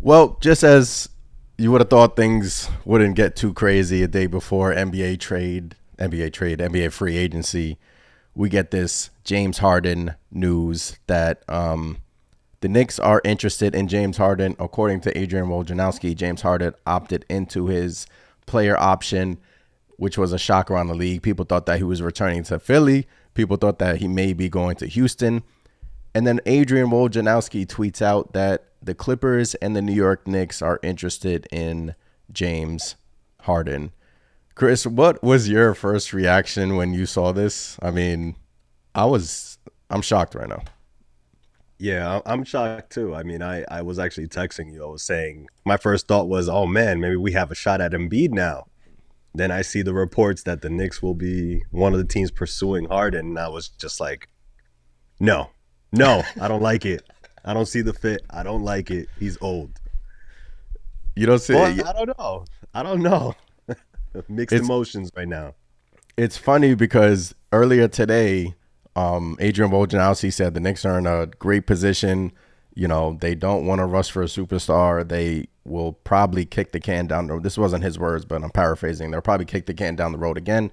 Well, just as you would have thought things wouldn't get too crazy a day before NBA free agency, we get this James Harden news that the Knicks are interested in James Harden. According to Adrian Wojnarowski, James Harden opted into his player option, which was a shock around the league. People thought that he was returning to Philly. People thought that he may be going to Houston. And then Adrian Wojnarowski tweets out that the Clippers and the New York Knicks are interested in James Harden. Chris, what was your first reaction when you saw this? I mean, I'm shocked right now. Yeah, I'm shocked too. I mean, I was actually texting you. I was saying my first thought was, oh man, maybe we have a shot at Embiid now. Then I see the reports that the Knicks will be one of the teams pursuing Harden, and I was just like, no, no, I don't like it. I don't see the fit. I don't like it. He's old. You don't see But I don't know. I don't know. Mixed it's emotions right now. it's funny because earlier today, Adrian Wojnarowski said the Knicks are in a great position. You know, they don't want to rush for a superstar. They will probably kick the can down the road. This wasn't his words, but I'm paraphrasing. They'll probably kick the can down the road again.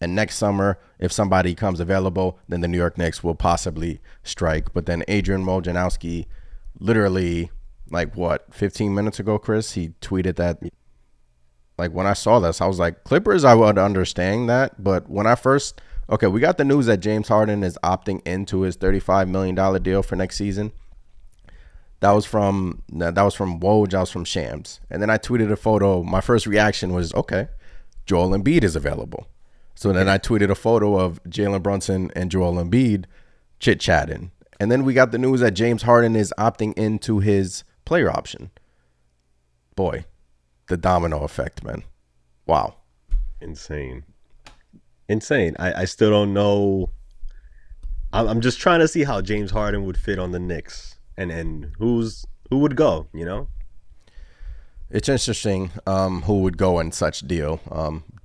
And next summer, if somebody comes available, then the New York Knicks will possibly strike. But then Adrian Wojnarowski, literally, like what, 15 minutes ago, Chris, he tweeted that, like, when I saw this, I was like, Clippers, I would understand that. But when I first, okay, we got the news that James Harden is opting into his $35 million deal for next season. That was from Woj. That was from Shams. And then I tweeted a photo. My first reaction was, okay, Joel Embiid is available. So then I tweeted a photo of Jalen Brunson and Joel Embiid chit-chatting. And then we got the news that James Harden is opting into his player option. Boy, the domino effect, man. Wow. Insane. Insane. I still don't know. I'm just trying to see how James Harden would fit on the Knicks and who would go, you know? It's interesting who would go in such deal.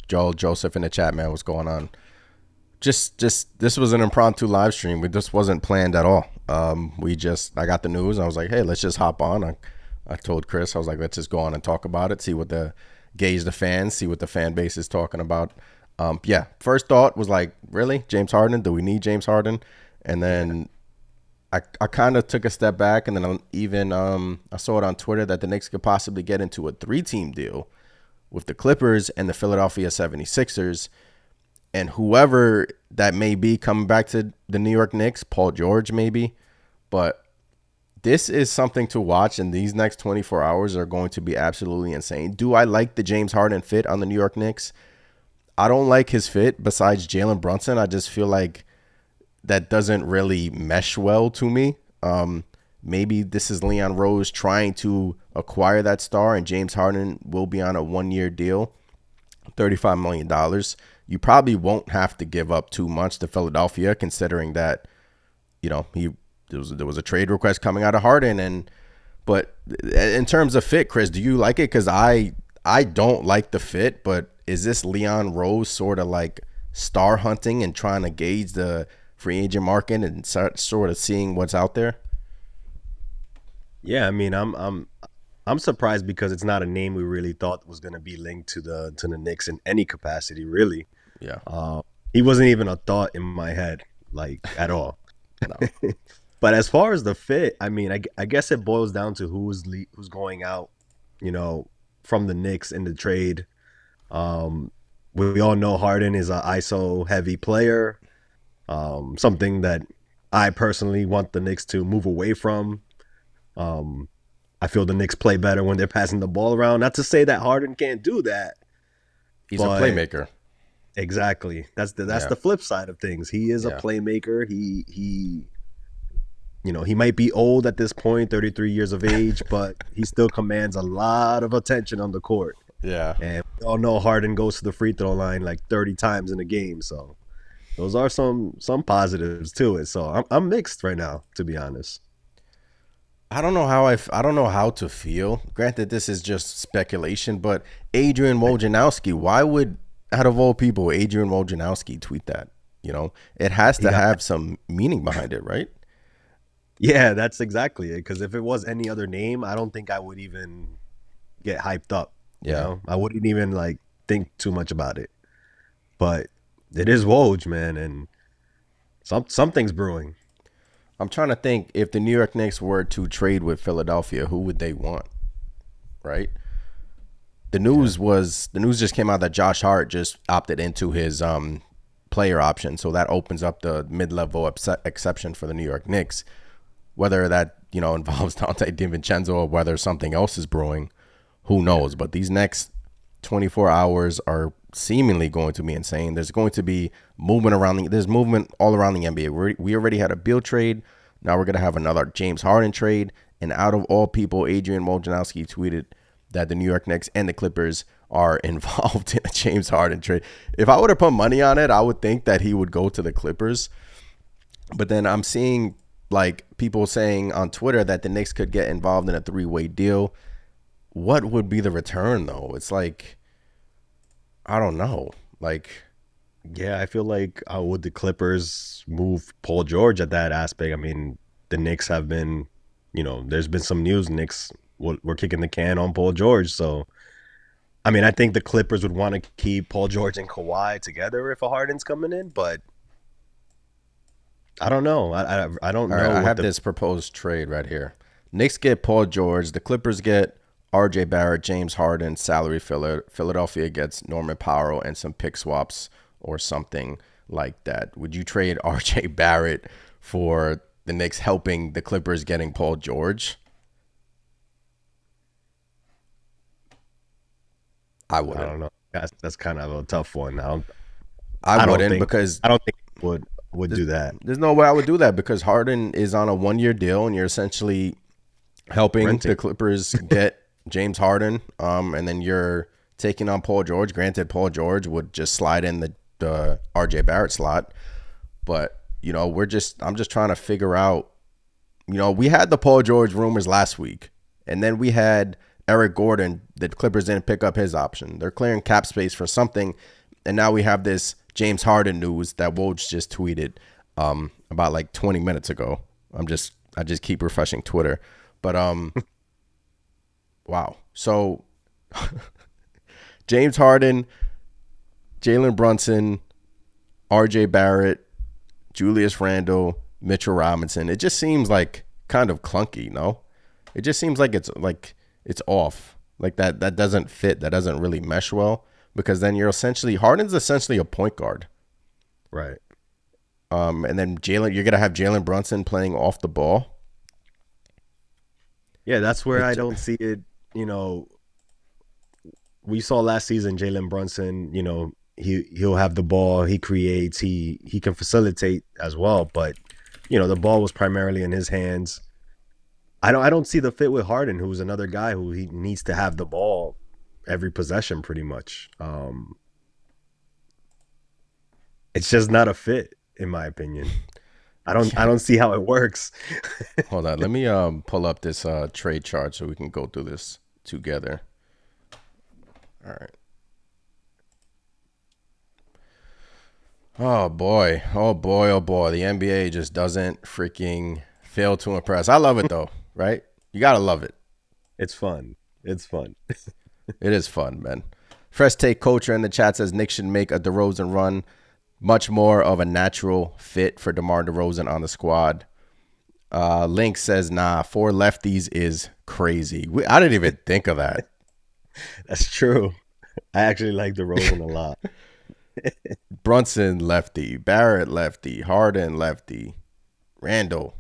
Joel Joseph in the chat, man, what's going on? Just this was an impromptu live stream. It just wasn't planned at all. I got the news. I was like, hey, let's just hop on. I told Chris, I was like, let's just go on and talk about it, gauge the fans, see what the fan base is talking about. Yeah, first thought was like, really? James Harden? Do we need James Harden? And then I kind of took a step back, and then I saw it on Twitter that the Knicks could possibly get into a 3-team deal with the Clippers and the Philadelphia 76ers. And whoever that may be coming back to the New York Knicks, Paul George maybe. But this is something to watch, and these next 24 hours are going to be absolutely insane. Do I like the James Harden fit on the New York Knicks? I don't like his fit besides Jalen Brunson. I just feel like that doesn't really mesh well to me. Maybe this is Leon Rose trying to acquire that star, and James Harden will be on a 1-year deal, $35 million. You probably won't have to give up too much to Philadelphia, considering that, you know, there was a trade request coming out of Harden. But in terms of fit, Chris, do you like it? Because I don't like the fit, but is this Leon Rose sort of like star hunting and trying to gauge the free agent market and start sort of seeing what's out there? Yeah, I mean, I'm surprised because it's not a name we really thought was going to be linked to the Knicks in any capacity, really. Yeah. He wasn't even a thought in my head, like, at all. No. But as far as the fit, I mean, I guess it boils down to who's going out, you know, from the Knicks in the trade. We all know Harden is an ISO heavy player, something that I personally want the Knicks to move away from. I feel the Knicks play better when they're passing the ball around. Not to say that Harden can't do that. He's a playmaker. Exactly. That's the flip side of things. He is a playmaker. He you know, he might be old at this point, 33 years of age, but he still commands a lot of attention on the court. Yeah. And we all know Harden goes to the free throw line like 30 times in a game. So those are some positives to it. So I'm mixed right now, to be honest. I don't know how to feel. Granted, this is just speculation, but Adrian Wojnarowski, why would, out of all people, Adrian Wojnarowski tweet that? You know, it has to have some meaning behind it, right? Yeah, that's exactly it. Because if it was any other name, I don't think I would even get hyped up. You Yeah. know, I wouldn't even like think too much about it. But it is Woj, man, and something's brewing. I'm trying to think if the New York Knicks were to trade with Philadelphia, who would they want? Right? Yeah, The news just came out that Josh Hart just opted into his player option, so that opens up the mid-level exception for the New York Knicks. Whether that involves Dante DiVincenzo or whether something else is brewing, who yeah, knows? But these next 24 hours are seemingly going to be insane. There's going to be there's movement all around the NBA. We already had a Beal trade. Now we're going to have another James Harden trade. And out of all people, Adrian Wojnarowski tweeted that the New York Knicks and the Clippers are involved in a James Harden trade. If I were to put money on it, I would think that he would go to the Clippers. But then I'm seeing like people saying on Twitter that the Knicks could get involved in a three-way deal. What would be the return though? It's like I don't know. Like yeah. I feel like would the Clippers move Paul George at that aspect? I mean, the Knicks have been, there's been some news. Knicks were kicking the can on Paul George, so I mean, I think the Clippers would want to keep Paul George and Kawhi together if a Harden's coming in, but I don't know. I don't all right, know I what have the this proposed trade right here. Knicks get Paul George. The Clippers get RJ Barrett, James Harden, salary filler. Philadelphia gets Norman Powell and some pick swaps or something like that. Would you trade RJ Barrett for the Knicks helping the Clippers getting Paul George? I I wouldn't. don't know. That's kind of a tough one. I I don't wouldn't think because I don't think would there's, do that. there's no way I would do that because Harden is on a 1 year deal and you're essentially helping Renting. the Clippers get James Harden, and then you're taking on Paul George. Granted, Paul George would just slide in the RJ Barrett slot, but I'm just trying to figure out. We had the Paul George rumors last week, and then we had Eric Gordon. The Clippers didn't pick up his option. They're clearing cap space for something, and now we have this James Harden news that Woj just tweeted about like 20 minutes ago. I just keep refreshing Twitter, but wow. So James Harden, Jalen Brunson, RJ Barrett, Julius Randle, Mitchell Robinson. It just seems like kind of clunky, no? It just seems like it's off. Like that doesn't fit. That doesn't really mesh well because then Harden's essentially a point guard. Right. And then you're gonna have Jalen Brunson playing off the ball. Yeah, that's where I It don't see it. You know, we saw last season Jalen Brunson. He'll have the ball. He creates. He can facilitate as well. But the ball was primarily in his hands. I don't see the fit with Harden, who's another guy who he needs to have the ball every possession, pretty much. It's just not a fit, in my opinion. I don't see how it works. hold on. Let me pull up this trade chart so we can go through this together. All right. Oh boy. Oh boy. Oh boy. The NBA just doesn't freaking fail to impress. I love it though, right? You gotta love it. It's fun. It's fun. It is fun, man. Fresh Take Culture in the chat says Nick should make a DeRozan run. Much more of a natural fit for DeMar DeRozan on the squad. Link says, nah, four lefties is crazy. I didn't even think of that. That's true. I actually like DeRozan a lot. Brunson lefty, Barrett lefty, Harden lefty, Randall.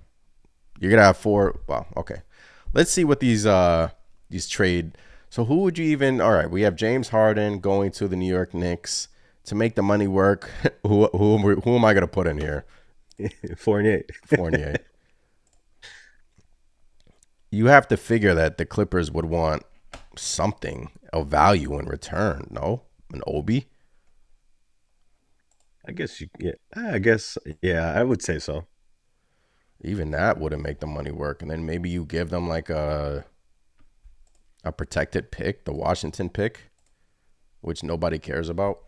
You're gonna have four. Wow. Okay. Let's see what these trade. So who would you even? All right, we have James Harden going to the New York Knicks to make the money work. Who am I gonna put in here? Fournier. Fournier. You have to figure that the Clippers would want something of value in return. No, an Obi. Yeah. I guess, yeah, I would say so. Even that wouldn't make the money work. And then maybe you give them like a protected pick, the Washington pick, which nobody cares about.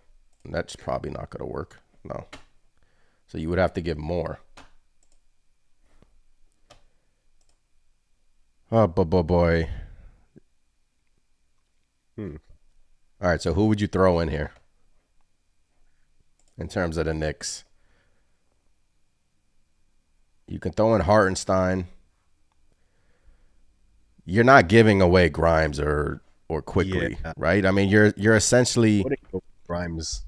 And that's probably not going to work. No. So you would have to give more. Oh, boy. Hmm. All right, so who would you throw in here in terms of the Knicks? You can throw in Hartenstein. You're not giving away Grimes or Yeah. Quickly, right? I mean, you're essentially. Wouldn't go Grimes.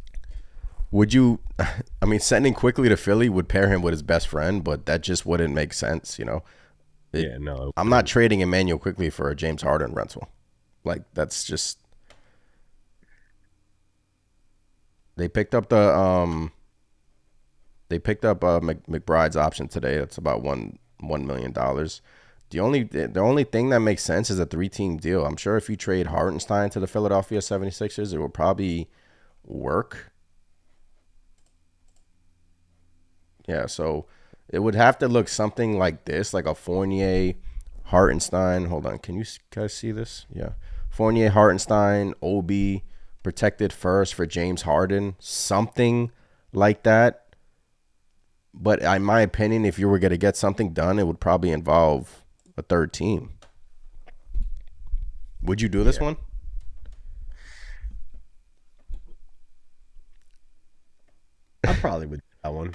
Would you? I mean, sending Quickly to Philly would pair him with his best friend, but that just wouldn't make sense, you know. Yeah, no. I'm not trading Emmanuel Quickly for a James Harden rental. Like that's just. They picked up McBride's option today. That's about $1 million. The only thing that makes sense is a 3-team deal. I'm sure if you trade Hartenstein to the Philadelphia 76ers, it will probably work. Yeah, so it would have to look something like this, like a Fournier, Hartenstein. Hold on, can you guys see this? Yeah, Fournier, Hartenstein, Obi, protected first for James Harden, something like that. But in my opinion, if you were going to get something done, it would probably involve a third team. Would you do this one? I probably would do that one.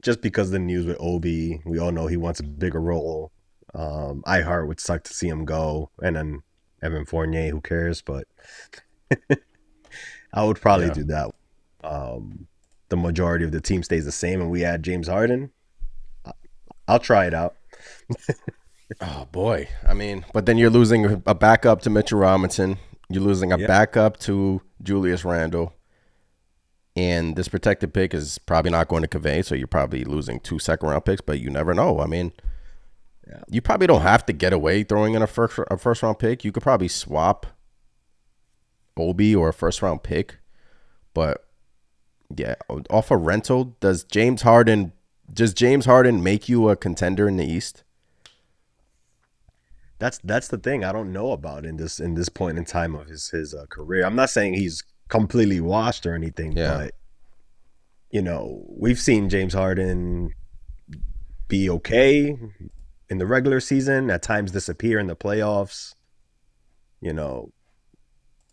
Just because the news with Obi, we all know he wants a bigger role. Hart would suck to see him go, and then Evan Fournier, who cares? But I would probably Yeah. do that. The majority of the team stays the same, and we add James Harden. I'll try it out. Oh boy. I mean, but then you're losing a backup to Mitchell Robinson. You're losing a Yeah, backup to Julius Randle. And this protected pick is probably not going to convey, so you're probably losing 2 second-round picks, but you never know. I mean, yeah, you probably don't have to get away throwing in a first round pick. You could probably swap Obi or a first round pick. But yeah, off a rental, does James Harden make you a contender in the East? that's the thing I don't know about in this point in time of his career. I'm not saying he's completely washed or anything, Yeah. but we've seen James Harden be okay in the regular season, at times disappear in the playoffs. You know,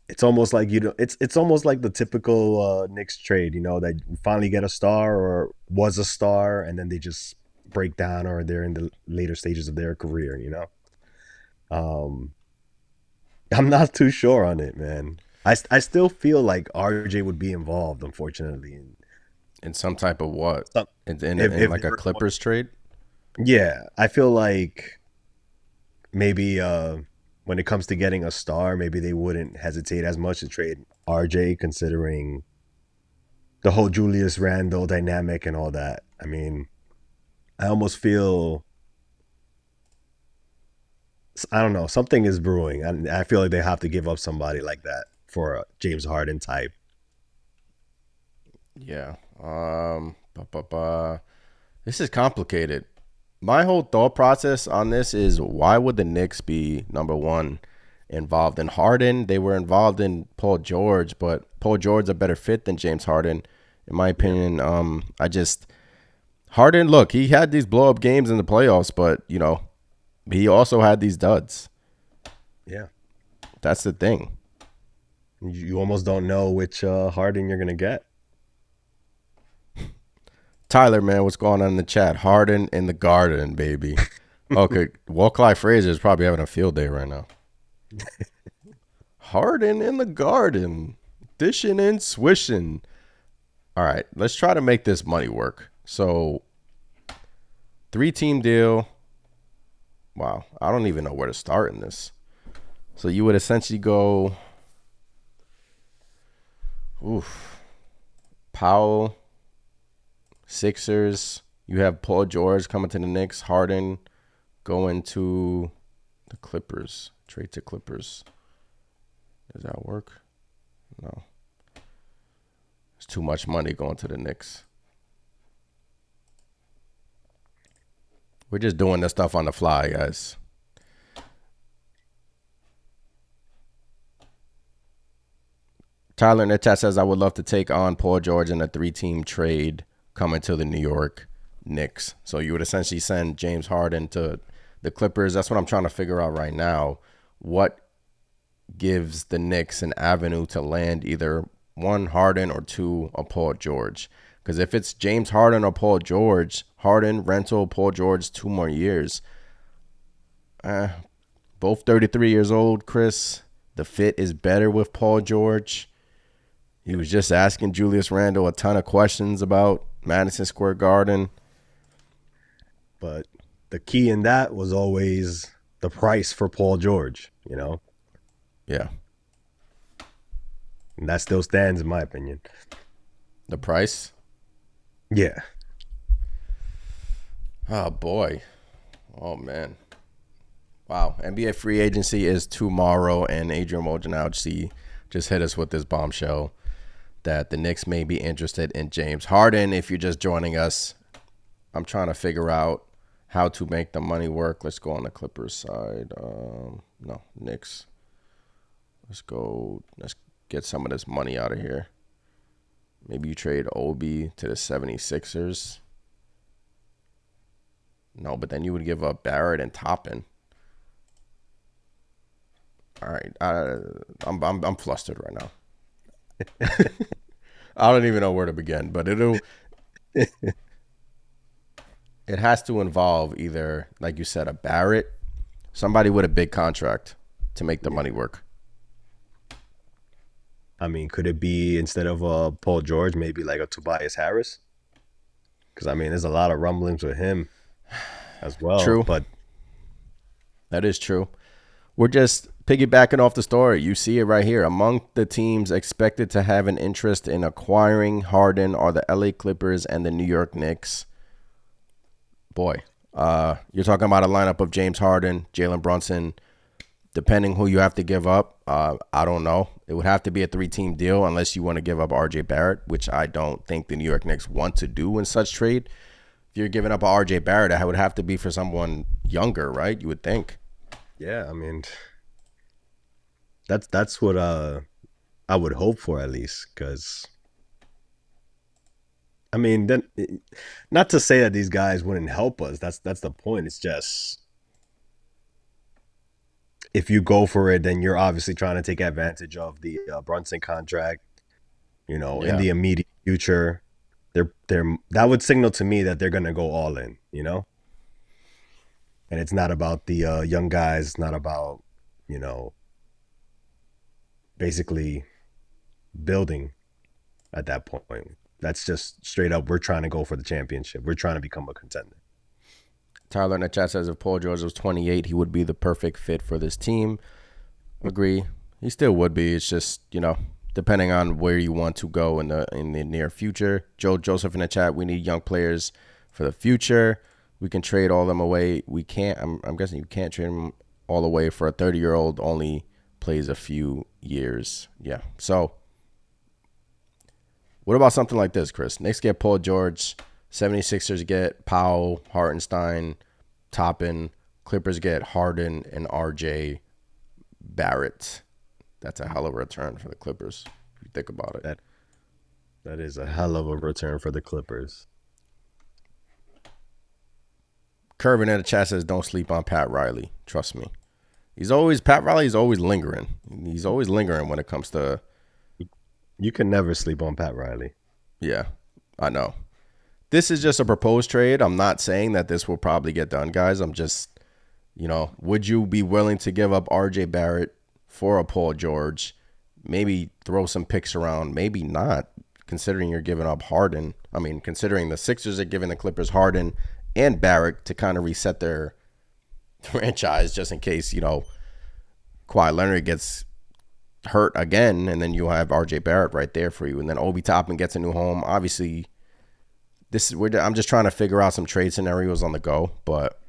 it's almost like it's almost like the typical Knicks trade, that you finally get a star or was a star and then they just break down or they're in the later stages of their career. Um I'm not too sure on it, man. I still feel like RJ would be involved, unfortunately. In some type of what? Some- In if like they a were going, Clippers trade? yeah, I feel like maybe when it comes to getting a star, maybe they wouldn't hesitate as much to trade RJ, considering the whole Julius Randle dynamic and all that. I mean, I almost feel, I don't know, something is brewing. I feel like they have to give up somebody like that for a James Harden type. Yeah. This is complicated. My whole thought process on this is why would the Knicks be number one involved in Harden? They were involved in Paul George, but Paul George is a better fit than James Harden, in my opinion. Harden, look, he had these blow up games in the playoffs, but he also had these duds. Yeah, That's the thing. you almost don't know which Harden you're gonna get. Tyler, man, what's going on in the chat? Harden in the garden, baby. Okay, Clyde Frazier is probably having a field day right now. Harden in the garden, dishing and swishing. All right, let's try to make this money work. So, 3-team deal. Wow, I don't even know where to start in this. So you would essentially go, Powell, Sixers. You have Paul George coming to the Knicks. Harden going to the Clippers. Trade to Clippers. Does that work? No. It's too much money going to the Knicks. We're just doing this stuff on the fly, guys. Tyler in the chat says, I would love to take on Paul George in a 3-team trade coming to the New York Knicks. So you would essentially send James Harden to the Clippers. That's what I'm trying to figure out right now. What gives the Knicks an avenue to land either one Harden or two a Paul George? Because if it's James Harden or Paul George, Harden, rental, Paul George, 2 more years. Both 33 years old, Chris. The fit is better with Paul George. He was just asking Julius Randle a ton of questions about Madison Square Garden. But the key in that was always the price for Paul George, you know? Yeah. And that still stands in my opinion. The price? Yeah. Oh, boy. Oh, man. Wow. NBA free agency is tomorrow, and Adrian Wojnarowski just hit us with this bombshell that the Knicks may be interested in James Harden. If you're just joining us, I'm trying to figure out how to make the money work. Let's go on the Clippers side. No, Knicks. Let's go. Let's get some of this money out of here. Maybe you trade Obi to the 76ers. No, but then you would give up Barrett and Toppin. All right, I'm flustered right now. I don't even know where to begin, but it has to involve either, like you said, a Barrett, somebody with a big contract to make the money work. I mean, could it be instead of Paul George, maybe like a Tobias Harris? Because I mean, there's a lot of rumblings with him as well. True, but that is true. We're just piggybacking off the story. You see it right here. Among the teams expected to have an interest in acquiring Harden are the LA Clippers and the New York Knicks. Boy, you're talking about a lineup of James Harden, Jalen Brunson. Depending who you have to give up, I don't know. It would have to be a 3-team deal unless you want to give up RJ Barrett, which I don't think the New York Knicks want to do in such trade. If you're giving up a RJ Barrett, it would have to be for someone younger, right? You would think. yeah, I mean, that's what I would hope for at least. Because I mean, then not to say that these guys wouldn't help us. That's the point. It's just if you go for it, then you're obviously trying to take advantage of the Brunson contract. You know, in Yeah. the immediate future, they're that would signal to me that they're gonna go all in. You know, and it's not about the young guys. It's not about basically building at that point. That's just straight up. We're trying to go for the championship. We're trying to become a contender. Tyler in the chat says if Paul George was 28, he would be the perfect fit for this team. Agree. He still would be. It's just, depending on where you want to go in the near future. Joe Joseph in the chat, we need young players for the future. We can trade all them away. We can't. I'm guessing you can't trade them all away for a 30-year-old only plays a few years. Yeah. So what about something like this, Chris? Knicks get Paul George. 76ers get Powell, Hartenstein, Toppin. Clippers get Harden and RJ Barrett. That's a hell of a return for the Clippers, if you think about it. That is a hell of a return for the Clippers. Curvin in the chat says, don't sleep on Pat Riley. Trust me. Pat Riley's always lingering. He's always lingering when it comes to. You can never sleep on Pat Riley. Yeah, I know. This is just a proposed trade. I'm not saying that this will probably get done, guys. I'm just, would you be willing to give up RJ Barrett for a Paul George? Maybe throw some picks around. Maybe not, considering you're giving up Harden. I mean, considering the Sixers are giving the Clippers Harden and Barrett to kind of reset their franchise just in case, Kawhi Leonard gets hurt again, and then you'll have RJ Barrett right there for you. And then Obi Toppin gets a new home. Obviously, I'm just trying to figure out some trade scenarios on the go, but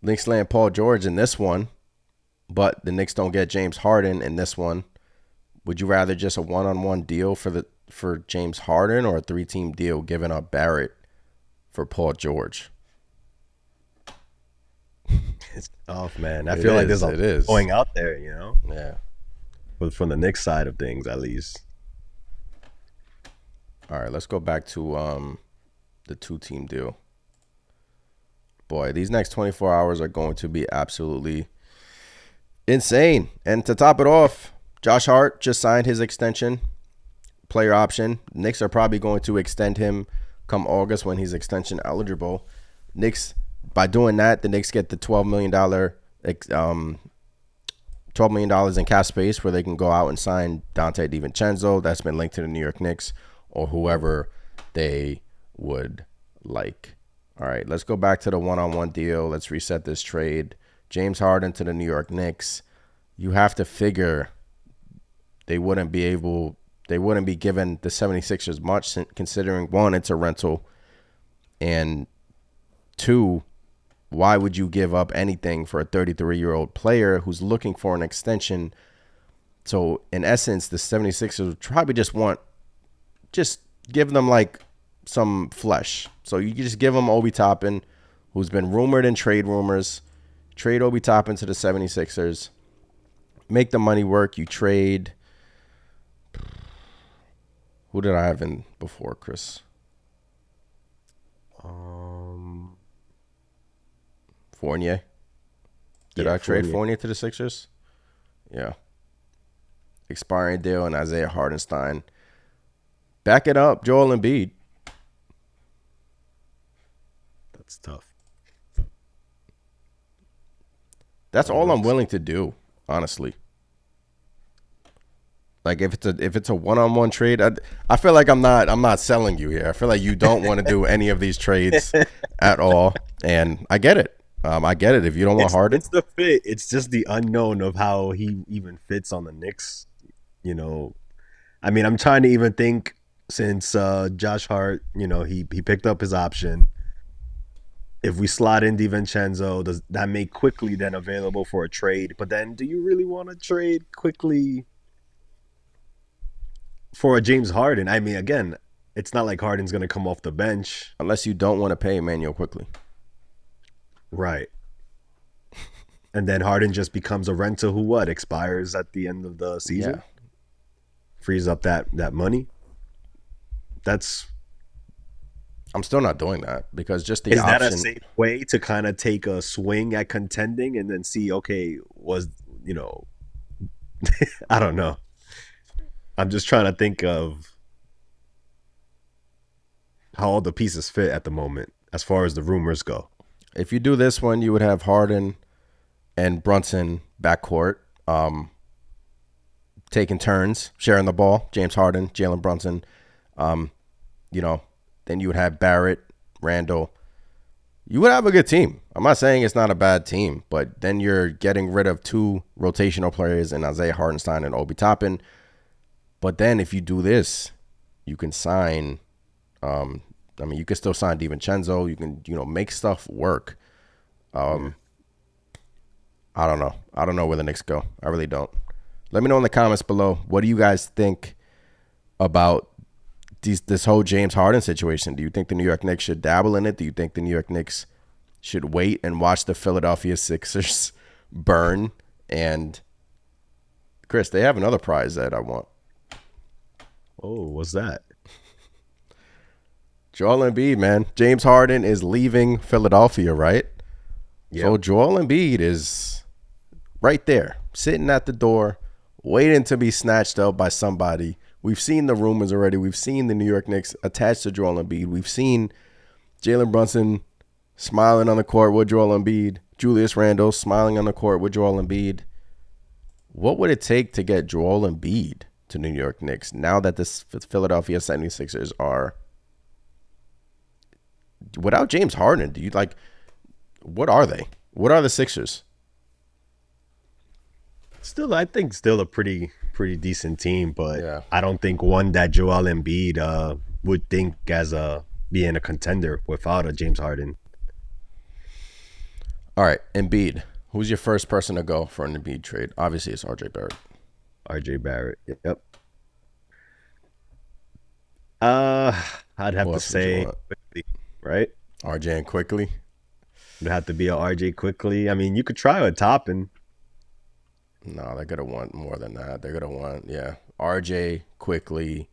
Knicks land Paul George in this one, but the Knicks don't get James Harden in this one. Would you rather just a one-on-one deal for James Harden or a 3-team deal giving up Barrett for Paul George? It's tough, man. I feel like there's a lot going out there, Yeah. But from the Knicks side of things, at least. All right, let's go back to the 2-team deal. boy, these next 24 hours are going to be absolutely insane. And to top it off, Josh Hart just signed his extension, player option. Knicks are probably going to extend him come August when he's extension eligible. Knicks, by doing that, the Knicks get the $12 million $12 million in cap space where they can go out and sign Dante DiVincenzo. That's been linked to the New York Knicks or whoever they would like. All right, let's go back to the one-on-one deal. Let's reset this trade. James Harden to the New York Knicks. You have to figure they wouldn't be given the 76ers much, considering, one, it's a rental, and two, why would you give up anything for a 33-year-old player who's looking for an extension? So, in essence, the 76ers would probably just give them like some flesh. So, you just give them Obi Toppin, who's been rumored in trade rumors. Trade Obi Toppin to the 76ers. Make the money work. You trade. Who did I have in before, Chris? Fournier. Did I trade Fournier to the Sixers? Yeah. Expiring deal and Isaiah Hardenstein. Back it up, Joel Embiid. That's tough. That's all I'm willing to do, honestly. Like if it's a one-on-one trade, I feel like I'm not selling you here. I feel like you don't want to do any of these trades at all, and I get it. I get it. If you don't want Harden, it's the fit. It's just the unknown of how he even fits on the Knicks. You know, I mean, I'm trying to even think since Josh Hart, he picked up his option. If we slot in DiVincenzo, does that make Quickly then available for a trade? But then, do you really want to trade Quickly for a James Harden? I mean, again, it's not like Harden's going to come off the bench. Unless you don't want to pay Emmanuel Quickly. Right. And then Harden just becomes a rental who expires at the end of the season. Yeah. Frees up that money. I'm still not doing that because just the option. Is that a safe way to kind of take a swing at contending and then see, okay, I don't know. I'm just trying to think of how all the pieces fit at the moment as far as the rumors go. If you do this one, you would have Harden and Brunson backcourt, taking turns, sharing the ball. James Harden, Jalen Brunson. Then you would have Barrett, Randall. You would have a good team. I'm not saying it's not a bad team, but then you're getting rid of two rotational players in Isaiah Hardenstein and Obi Toppin. But then if you do this, you can sign. You can still sign DiVincenzo. You can, make stuff work. I don't know. I don't know where the Knicks go. I really don't. Let me know in the comments below. What do you guys think about this whole James Harden situation? Do you think the New York Knicks should dabble in it? Do you think the New York Knicks should wait and watch the Philadelphia Sixers burn? And Chris, they have another prize that I want. Oh, what's that? Joel Embiid, man. James Harden is leaving Philadelphia, right? Yep. So Joel Embiid is right there, sitting at the door, waiting to be snatched up by somebody. We've seen the rumors already. We've seen the New York Knicks attached to Joel Embiid. We've seen Jalen Brunson smiling on the court with Joel Embiid. Julius Randle smiling on the court with Joel Embiid. What would it take to get Joel Embiid to New York Knicks now that the Philadelphia 76ers are without James Harden? Do you what are they? What are the Sixers? I think still a pretty decent team, but yeah. I don't think one that Joel Embiid would think as being a contender without a James Harden. All right, Embiid. Who's your first person to go for an Embiid trade? Obviously, it's RJ Barrett. RJ Barrett. Yep. I'd have to say Quickly, right? RJ and Quickly. It'd have to be a RJ Quickly. I mean, you could try a Toppin. No, they're gonna want more than that. They're gonna want, RJ Quickly,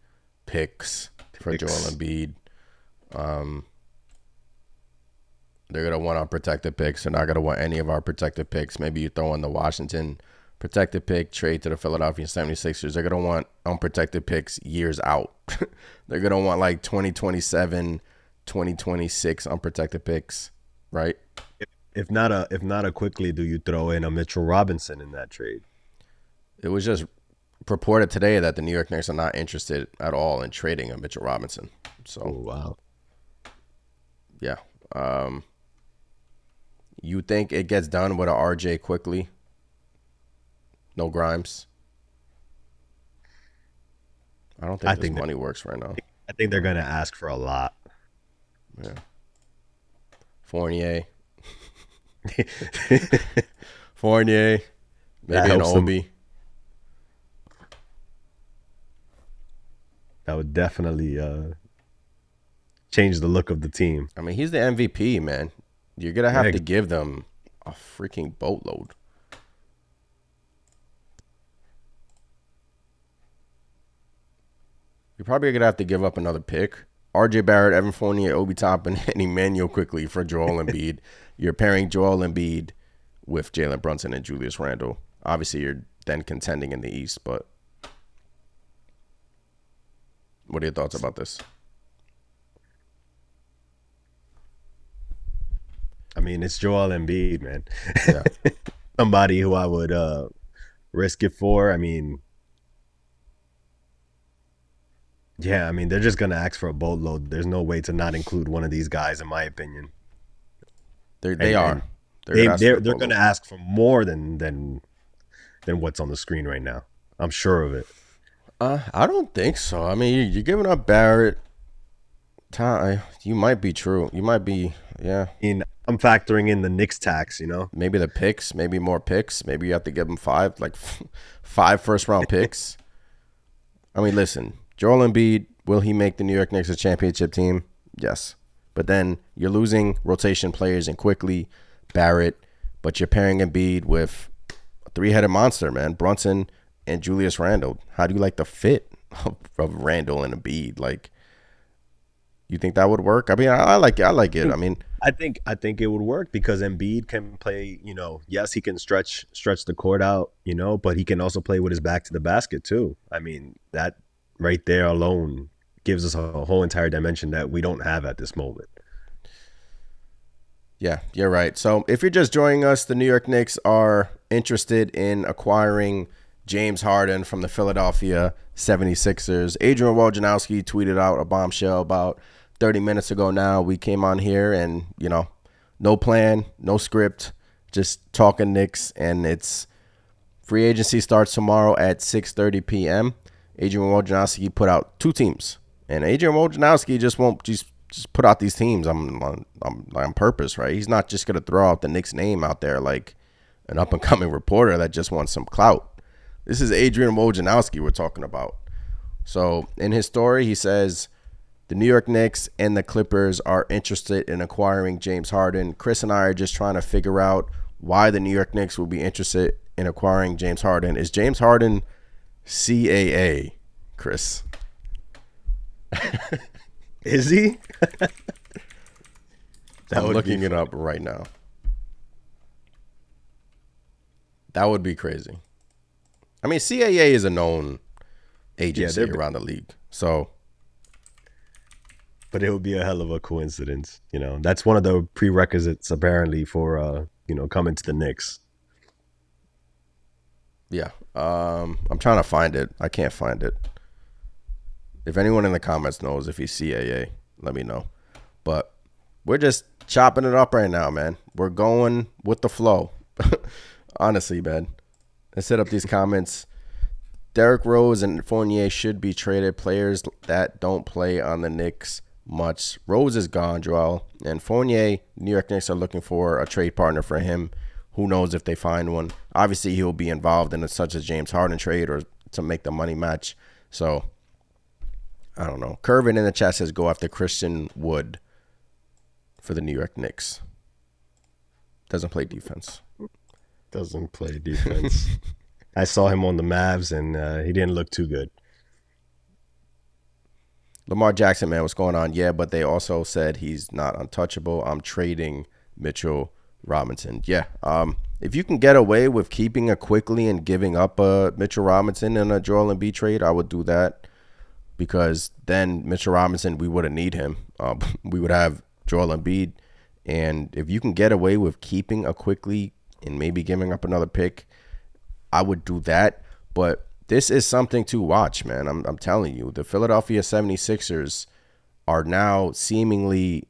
picks for Joel Embiid. They're gonna want unprotected picks. They're not gonna want any of our protected picks. Maybe you throw in the Washington protected pick, trade to the Philadelphia 76ers. They're gonna want unprotected picks years out. They're gonna want like 2027, 2026 unprotected picks, right? If not a quickly, do you throw in a Mitchell Robinson in that trade? It was just purported today that the New York Knicks are not interested at all in trading a Mitchell Robinson. So, Oh wow. yeah. You think it gets done with a RJ quickly? No Grimes? I don't think I this think money works right now. I think they're gonna ask for a lot. Yeah. Fournier. Fournier. That Maybe an helps them. Obi. That would definitely change the look of the team. I mean, he's the MVP, man. You're going to have Yeah, to give them a freaking boatload. You're probably going to have to give up another pick. RJ Barrett, Evan Fournier, Obi Toppin, and Emmanuel quickly for Joel Embiid. You're pairing Joel Embiid with Jalen Brunson and Julius Randle. Obviously, you're then contending in the East, but what are your thoughts about this? I mean, it's Joel Embiid, man. Yeah. Somebody who I would risk it for. I mean, yeah, I mean, they're just gonna ask for a boatload. There's no way to not include one of these guys, in my opinion. They And, are. and They're they gonna ask for a they're boatload. gonna ask for more than what's on the screen right now. I'm sure of it. I don't think so. I mean, you're giving up Barrett. You might be true. You might be, yeah. I'm factoring in the Knicks tax, Maybe the picks, maybe more picks. Maybe you have to give them five first round picks. I mean, listen, Joel Embiid, will he make the New York Knicks a championship team? Yes. But then you're losing rotation players and quickly Barrett, but you're pairing Embiid with a three-headed monster, man. Brunson and Julius Randle. How do you like the fit of Randle and Embiid? Like, you think that would work? I mean, I like it. I like it. I mean, I think it would work because Embiid can play, yes, he can stretch the court out, but he can also play with his back to the basket too. I mean, that right there alone gives us a whole entire dimension that we don't have at this moment. yeah, you're right. So if you're just joining us, the New York Knicks are interested in acquiring James Harden from the Philadelphia 76ers. Adrian Wojnarowski tweeted out a bombshell about 30 minutes ago now. We came on here and, no plan, no script, just talking Knicks, and it's free agency starts tomorrow at 6:30 p.m. Adrian Wojnarowski put out two teams, and Adrian Wojnarowski just won't just put out these teams on purpose, right? He's not just gonna throw out the Knicks name out there like an up and coming reporter that just wants some clout. This is Adrian Wojnarowski we're talking about. So in his story, he says the New York Knicks and the Clippers are interested in acquiring James Harden. Chris and I are just trying to figure out why the New York Knicks will be interested in acquiring James Harden. Is James Harden CAA, Chris? Is he? I'm looking it up right now. That would be crazy. I mean, CAA is a known agency around the league. So, but it would be a hell of a coincidence. That's one of the prerequisites apparently for coming to the Knicks. yeah. I'm trying to find it. I can't find it. If anyone in the comments knows if he's CAA, let me know. But we're just chopping it up right now, man. We're going with the flow. Honestly, man. Let's set up these comments. Derrick Rose and Fournier should be traded. Players that don't play on the Knicks much. Rose is gone, Joel. And Fournier, New York Knicks are looking for a trade partner for him. Who knows if they find one. Obviously, he'll be involved in such a James Harden trade or to make the money match. So, I don't know. Kervin in the chat says go after Christian Wood for the New York Knicks. Doesn't play defense. Doesn't play defense. I saw him on the Mavs, and he didn't look too good. Lamar Jackson, man, what's going on? Yeah, but they also said he's not untouchable. I'm trading Mitchell Robinson. Yeah. If you can get away with keeping a Quickly and giving up a Mitchell Robinson in a Joel Embiid trade, I would do that, because then Mitchell Robinson, we wouldn't need him. We would have Joel Embiid. And if you can get away with keeping a Quickly and maybe giving up another pick, I would do that. But this is something to watch, man. I'm telling you. The Philadelphia 76ers are now seemingly,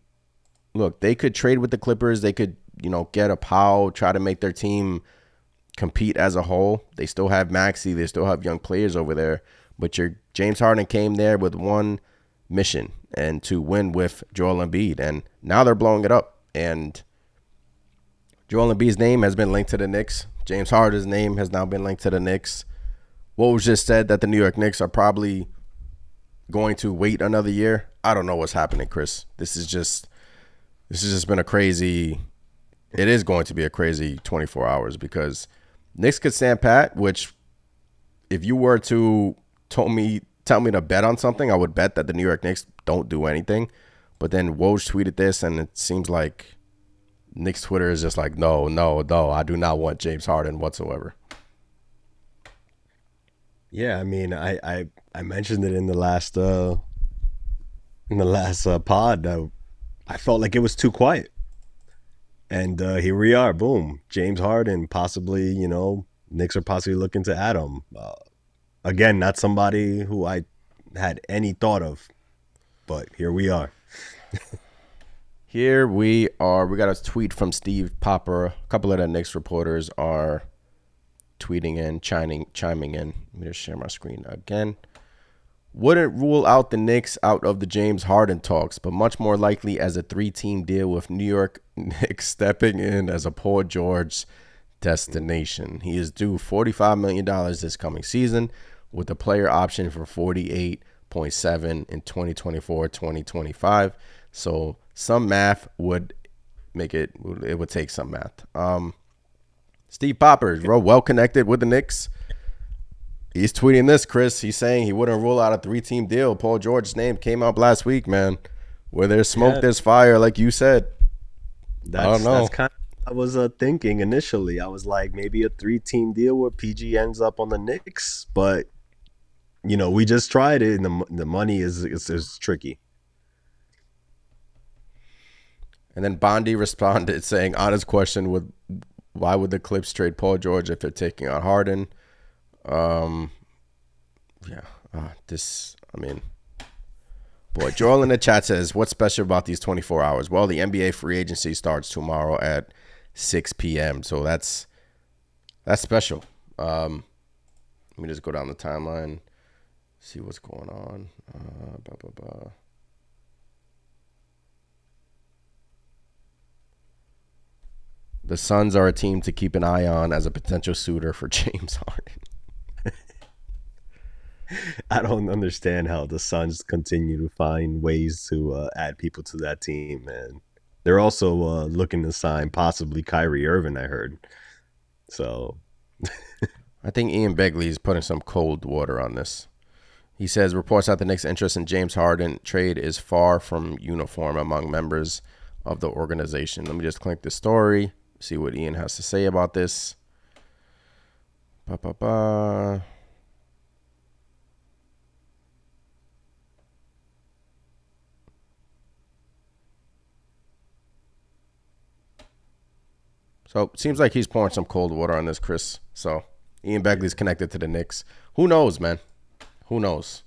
look, they could trade with the Clippers. They could, get a Powell, try to make their team compete as a whole. They still have Maxey. They still have young players over there. But your James Harden came there with one mission, and to win with Joel Embiid. And now they're blowing it up. And Joel Embiid's name has been linked to the Knicks. James Harden's name has now been linked to the Knicks. What was just said, that the New York Knicks are probably going to wait another year. I don't know what's happening, Chris. This has just been a crazy. It is going to be a crazy 24 hours, because Knicks could stand pat, which if you were to tell me to bet on something, I would bet that the New York Knicks don't do anything. But then Woj tweeted this, and it seems like Knicks Twitter is just like, no, I do not want James Harden whatsoever. Yeah, I mean, I mentioned it in the last pod. I felt like it was too quiet, and here we are. Boom, James Harden, possibly. Knicks are possibly looking to add him. Again, not somebody who I had any thought of, but here we are. Here we are. We got a tweet from Steve Popper. A couple of the Knicks reporters are tweeting in, chiming in. Let me just share my screen again. Wouldn't rule out the Knicks out of the James Harden talks, but much more likely as a 3-team deal, with New York Knicks stepping in as a Paul George destination. He is due $45 million this coming season, with a player option for $48.7 in 2024-2025. So some math would make it would take some math. Steve Popper, bro, well connected with the Knicks. He's tweeting this, Chris. He's saying he wouldn't rule out a 3-team deal. Paul George's name came up last week, man. Where there's smoke, there's fire, like you said. I don't know. That's kind of what I was thinking initially. I was like, maybe a 3-team deal where PG ends up on the Knicks, but we just tried it, and the money is tricky. And then Bondi responded saying, honest question, why would the Clips trade Paul George if they're taking on Harden? Boy, Joel in the chat says, what's special about these 24 hours? Well, the NBA free agency starts tomorrow at 6 p.m. So that's special. Let me just go down the timeline, see what's going on. The Suns are a team to keep an eye on as a potential suitor for James Harden. I don't understand how the Suns continue to find ways to add people to that team, and they're also looking to sign possibly Kyrie Irving, I heard. So I think Ian Begley is putting some cold water on this. He says reports out the Knicks' interest in James Harden trade is far from uniform among members of the organization. Let me just click the story, see what Ian has to say about this. So it seems like he's pouring some cold water on this, Chris. So Ian Begley's connected to the Knicks. Who knows, man? Who knows?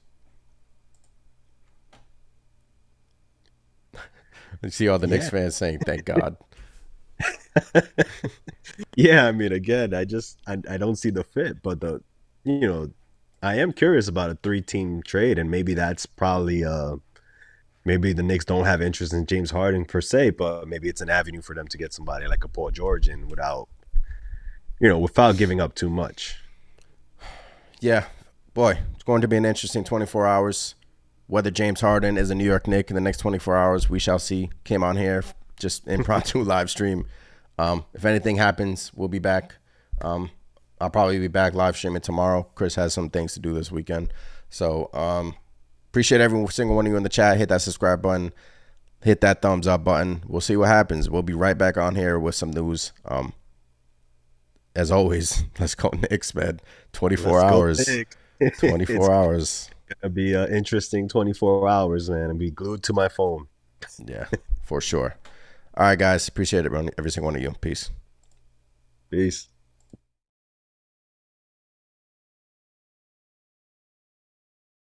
You see all the Knicks fans saying, thank God. Yeah, I mean, again, I don't see the fit, but I am curious about a 3-team trade, and maybe that's probably maybe the Knicks don't have interest in James Harden per se, but maybe it's an avenue for them to get somebody like a Paul George in without giving up too much. Yeah, boy, it's going to be an interesting 24 hours. Whether James Harden is a New York Knick in the next 24 hours, we shall see. Came on here, just impromptu live stream. If anything happens, we'll be back. I'll probably be back live streaming tomorrow. Chris has some things to do this weekend. So appreciate every single one of you in the chat. Hit that subscribe button. hit that thumbs up button. We'll see what happens. We'll be right back on here with some news. As always, let's go Knicks, man. 24 Let's go hours. Knicks. 24 It's hours. gonna be an interesting 24 hours, man, and be glued to my phone. Yeah, for sure. All right, guys. Appreciate it, every single one of you. Peace. Peace.